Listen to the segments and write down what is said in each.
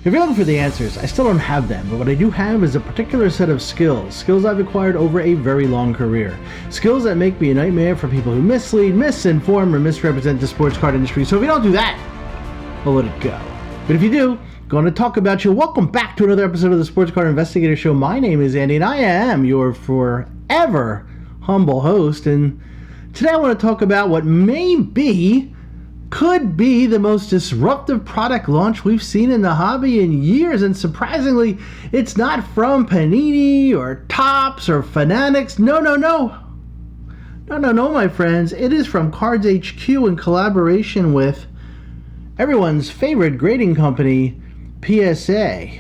If you're looking for the answers, I still don't have them, but what I do have is a particular set of skills I've acquired over a very long career. Skills that make me a nightmare for people who mislead, misinform, or misrepresent the sports card industry. So if you don't do that, I'll let it go. But if you do, going to talk about you. Welcome back to another episode of the Sports Card Investigator Show. My name is Andy, and I am your forever humble host. And today I want to talk about what could be the most disruptive product launch we've seen in the hobby in years. And surprisingly, it's not from Panini or Topps or Fanatics. No, my friends. It is from CardsHQ in collaboration with everyone's favorite grading company, PSA.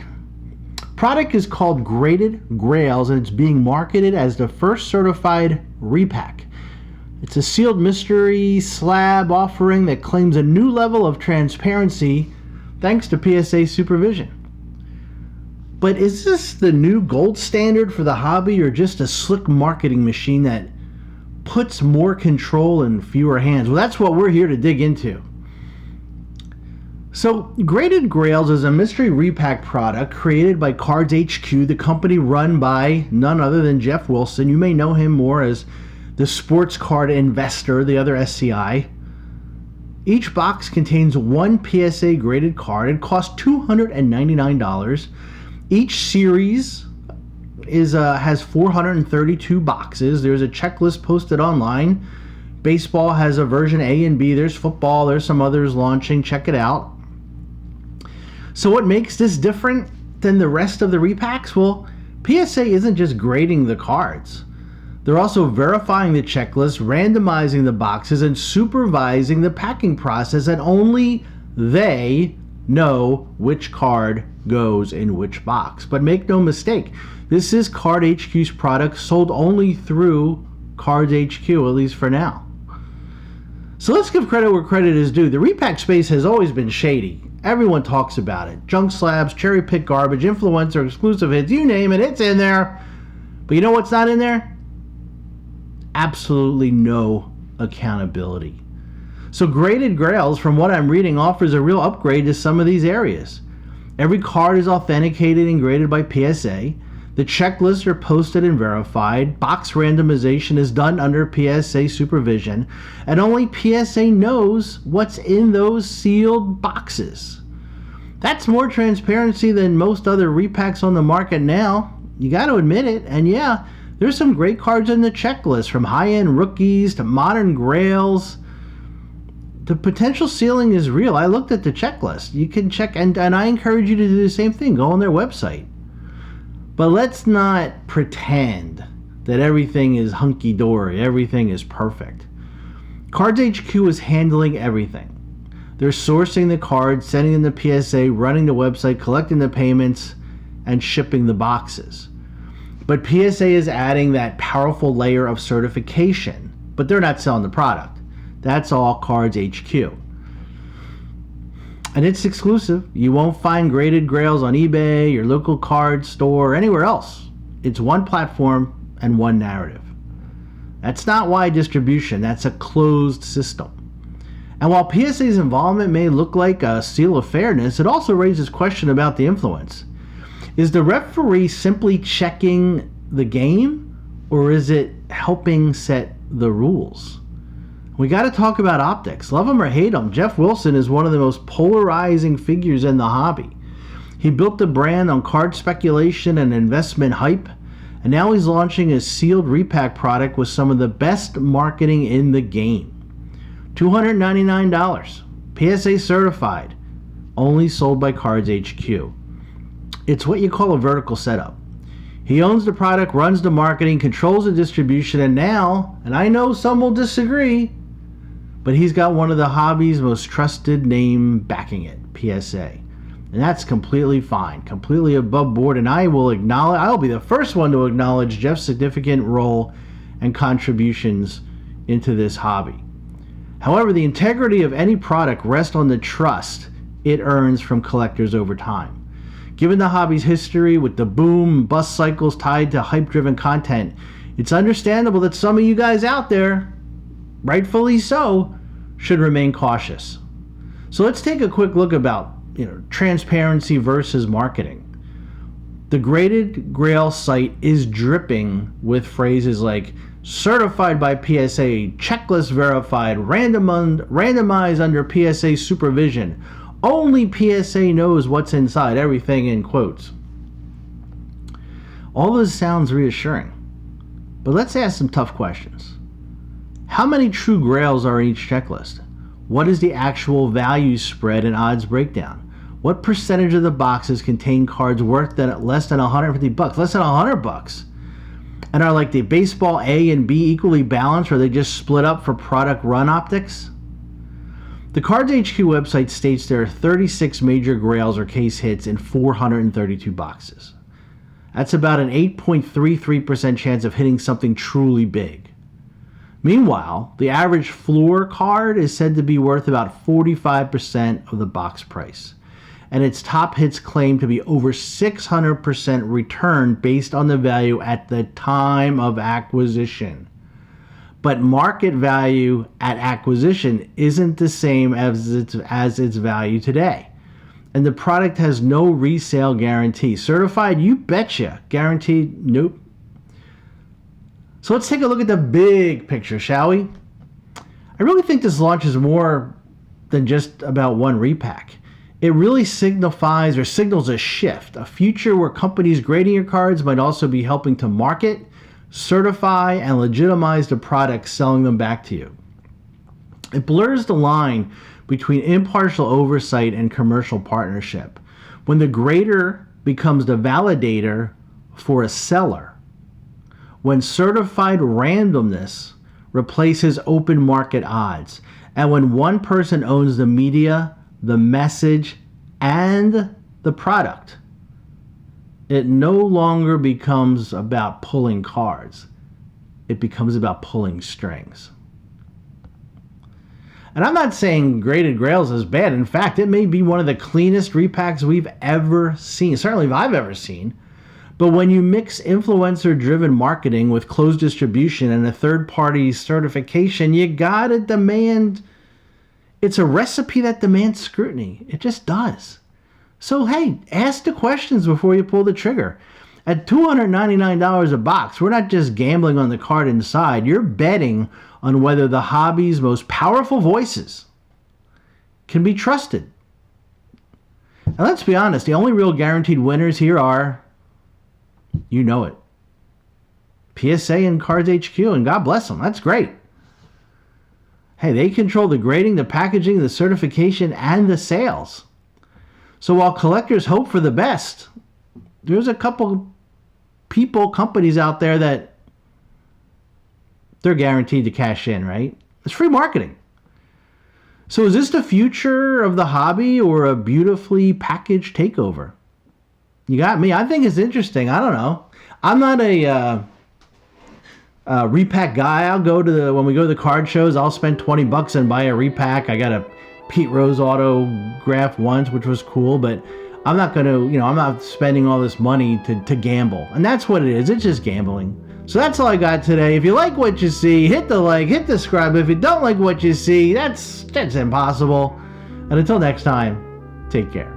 Product is called Graded Grails, and it's being marketed as the first certified repack. It's a sealed mystery slab offering that claims a new level of transparency thanks to PSA supervision. But is this the new gold standard for the hobby, or just a slick marketing machine that puts more control in fewer hands? Well, that's what we're here to dig into. So, Graded Grails is a mystery repack product created by CardsHQ, the company run by none other than Jeff Wilson. You may know him more as the sports card investor, the other SCI. Each box contains one PSA graded card. It costs $299. Each series has 432 boxes. There's a checklist posted online. Baseball has a version A and B. There's football. There's some others launching. Check it out. So what makes this different than the rest of the repacks? Well, PSA isn't just grading the cards. They're also verifying the checklist, randomizing the boxes, and supervising the packing process, and only they know which card goes in which box. But make no mistake, this is CardHQ's product, sold only through CardHQ, at least for now. So let's give credit where credit is due. The repack space has always been shady. Everyone talks about it. Junk slabs, cherry-picked garbage, influencer, exclusive hits, you name it, it's in there. But you know what's not in there? Absolutely no accountability. So Graded Grails, from what I'm reading, offers a real upgrade to some of these areas. Every card is authenticated and graded by PSA. The checklists are posted and verified. Box randomization is done under PSA supervision. And only PSA knows what's in those sealed boxes. That's more transparency than most other repacks on the market now. You got to admit it. And yeah, there's some great cards in the checklist, from high-end rookies to modern grails. The potential ceiling is real. I looked at the checklist. You can check, and I encourage you to do the same thing. Go on their website. But let's not pretend that everything is hunky-dory, everything is perfect. CardsHQ is handling everything. They're sourcing the cards, sending them to PSA, running the website, collecting the payments, and shipping the boxes. But PSA is adding that powerful layer of certification, but they're not selling the product. That's all CardsHQ. And it's exclusive. You won't find Graded Grails on eBay, your local card store, or anywhere else. It's one platform and one narrative. That's not wide distribution. That's a closed system. And while PSA's involvement may look like a seal of fairness, it also raises question about the influence. Is the referee simply checking the game, or is it helping set the rules? We got to talk about optics. Love him or hate him, Jeff Wilson is one of the most polarizing figures in the hobby. He built the brand on card speculation and investment hype, and now he's launching a sealed repack product with some of the best marketing in the game. $299, PSA certified, only sold by CardsHQ. It's what you call a vertical setup. He owns the product, runs the marketing, controls the distribution, and now, and I know some will disagree, but he's got one of the hobby's most trusted name backing it, PSA. And that's completely fine, completely above board, and I'll be the first one to acknowledge Jeff's significant role and contributions into this hobby. However, the integrity of any product rests on the trust it earns from collectors over time. Given the hobby's history with the boom and bust cycles tied to hype-driven content, it's understandable that some of you guys out there, rightfully so, should remain cautious. So let's take a quick look about transparency versus marketing. The Graded Grails site is dripping with phrases like certified by PSA, checklist verified, randomized under PSA supervision. Only PSA knows what's inside, everything in quotes. All this sounds reassuring, but let's ask some tough questions. How many true grails are in each checklist? What is the actual value spread and odds breakdown? What percentage of the boxes contain cards worth less than $150, less than $100? And are like the baseball A and B equally balanced, or are they just split up for product run optics? The CardsHQ website states there are 36 major grails or case hits in 432 boxes. That's about an 8.33% chance of hitting something truly big. Meanwhile, the average floor card is said to be worth about 45% of the box price, and its top hits claim to be over 600% return based on the value at the time of acquisition. But market value at acquisition isn't the same as its value today. And the product has no resale guarantee. Certified, you betcha. Guaranteed, nope. So let's take a look at the big picture, shall we? I really think this launch is more than just about one repack. It really signals a shift, a future where companies grading your cards might also be helping to market, certify, and legitimize the products selling them back to you. It blurs the line between impartial oversight and commercial partnership, when the grader becomes the validator for a seller, when certified randomness replaces open market odds, and when one person owns the media, the message, and the product. It no longer becomes about pulling cards. It becomes about pulling strings. And I'm not saying Graded Grails is bad. In fact, it may be one of the cleanest repacks we've ever seen. Certainly I've ever seen. But when you mix influencer-driven marketing with closed distribution and a third-party certification, you gotta demand... It's a recipe that demands scrutiny. It just does. So hey, ask the questions before you pull the trigger. At $299 a box, we're not just gambling on the card inside. You're betting on whether the hobby's most powerful voices can be trusted. And let's be honest, the only real guaranteed winners here are, you know it, PSA and CardsHQ, and God bless them. That's great. Hey, they control the grading, the packaging, the certification, and the sales. So while collectors hope for the best, there's a couple companies out there that they're guaranteed to cash in, right? It's free marketing. So is this the future of the hobby or a beautifully packaged takeover? You got me. I think it's interesting. I don't know. I'm not a repack guy. I'll go to when we go to the card shows, I'll spend $20 and buy a repack. I got a Pete Rose autograph once, which was cool, but I'm not gonna, I'm not spending all this money to gamble. And that's what it is. It's just gambling. So that's all I got today. If you like what you see, hit the like, hit the subscribe. If you don't like what you see, that's impossible. And until next time, take care.